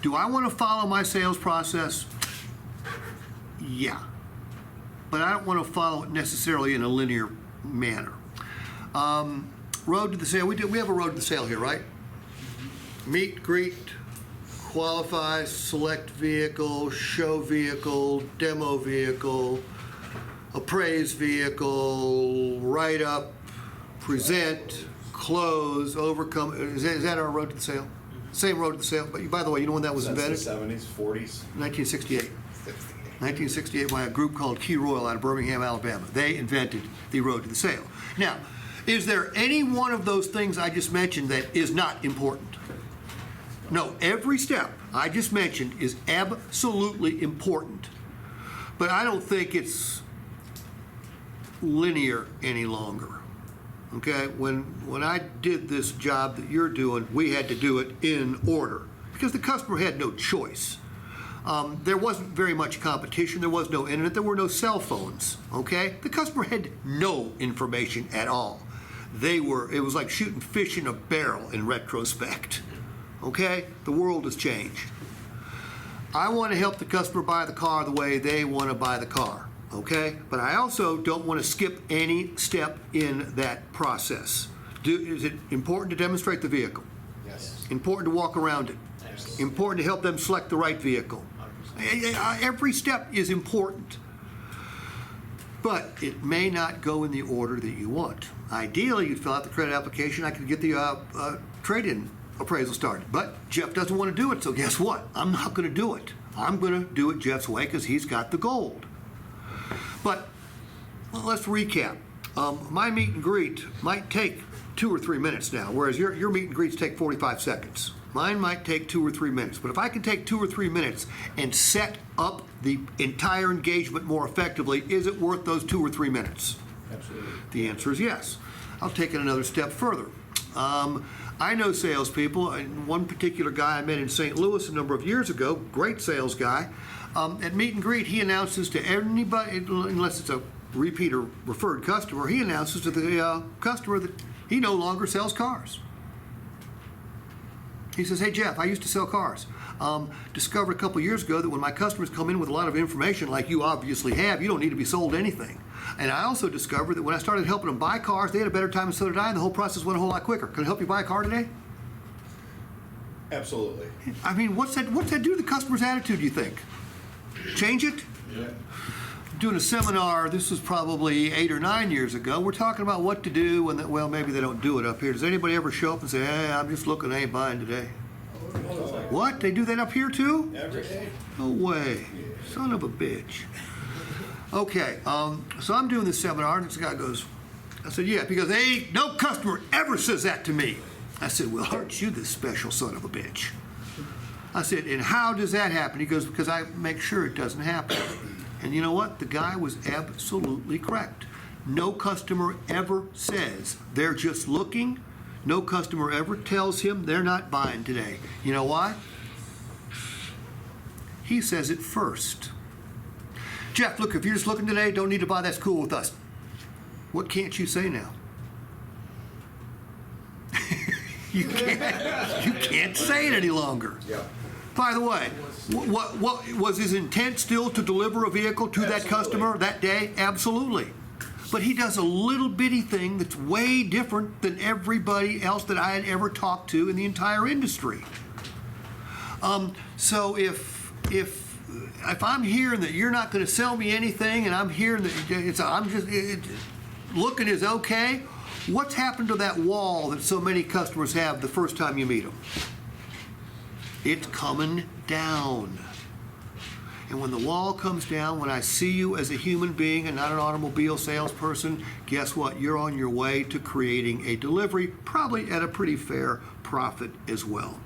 Do I want to follow my sales process? Yeah. But I don't want to follow it necessarily in a linear manner. Road to the sale. We have a road to the sale here, right? Meet, greet, qualify, select vehicle, show vehicle, demo vehicle, appraise vehicle, write up, present, close, overcome. Is that our road to the sale? Same road to the sale. But by the way, you know when that was invented? The 70s, 40s? 1968. 1968 by a group called Key Royal out of Birmingham, Alabama. They invented the road to the sale. Now, is there any one of those things I just mentioned that is not important? No, every step I just mentioned is absolutely important. But I don't think it's linear any longer. Okay? When I did this job that you're doing, we had to do it in order because the customer had no choice. There wasn't very much competition. There was no internet. There were no cell phones. Okay? The customer had no information at all. It was like shooting fish in a barrel in retrospect. Okay? The world has changed. I want to help the customer buy the car the way they want to buy the car. Okay? But I also don't want to skip any step in that process. Is it important to demonstrate the vehicle? Yes. Important to walk around it? Absolutely. Important to help them select the right vehicle? Every step is important. But it may not go in the order that you want. Ideally, you'd fill out the credit application. I could get the trade-in appraisal started. But Jeff doesn't want to do it, so guess what? I'm not going to do it. I'm going to do it Jeff's way because he's got the gold. But let's recap. My meet and greet might take 2 or 3 minutes now, whereas your meet and greets take 45 seconds. Mine might take 2 or 3 minutes. But if I can take 2 or 3 minutes and set up the entire engagement more effectively, is it worth those 2 or 3 minutes? Absolutely. The answer is yes. I'll take it another step further. I know salespeople, and one particular guy I met in St. Louis a number of years ago, great sales guy. At meet and greet, he announces to anybody, unless it's a repeat or referred customer, he announces to the customer that he no longer sells cars. He says, hey, Jeff, I used to sell cars. Discovered a couple years ago that when my customers come in with a lot of information like you obviously have, you don't need to be sold anything. And I also discovered that when I started helping them buy cars, they had a better time and so did I, and the whole process went a whole lot quicker. Can I help you buy a car today? Absolutely. I mean, what's that do to the customer's attitude, do you think? Change it? Yeah. Doing a seminar, this was probably 8 or 9 years ago. We're talking about what to do when, well, maybe they don't do it up here. Does anybody ever show up and say, hey, I'm just looking, I ain't buying today? What? They do that up here too? Every day. No way. Son of a bitch. Okay, so I'm doing this seminar, and this guy goes, I said, yeah, because no customer ever says that to me. I said, well, aren't you the special son of a bitch? I said, and how does that happen? He goes, because I make sure it doesn't happen. And you know what? The guy was absolutely correct. No customer ever says they're just looking. No customer ever tells him they're not buying today. You know why? He says it first. Jeff, look, if you're just looking today, don't need to buy, that's cool with us. What can't you say now? You can't say it any longer. Yeah. By the way, what was his intent still to deliver a vehicle to that customer that day? Absolutely. But he does a little bitty thing that's way different than everybody else that I had ever talked to in the entire industry. So if I'm hearing that you're not going to sell me anything, and I'm hearing that looking is okay, what's happened to that wall that so many customers have the first time you meet them? It's coming down. And when the wall comes down, when I see you as a human being and not an automobile salesperson, guess what? You're on your way to creating a delivery, probably at a pretty fair profit as well.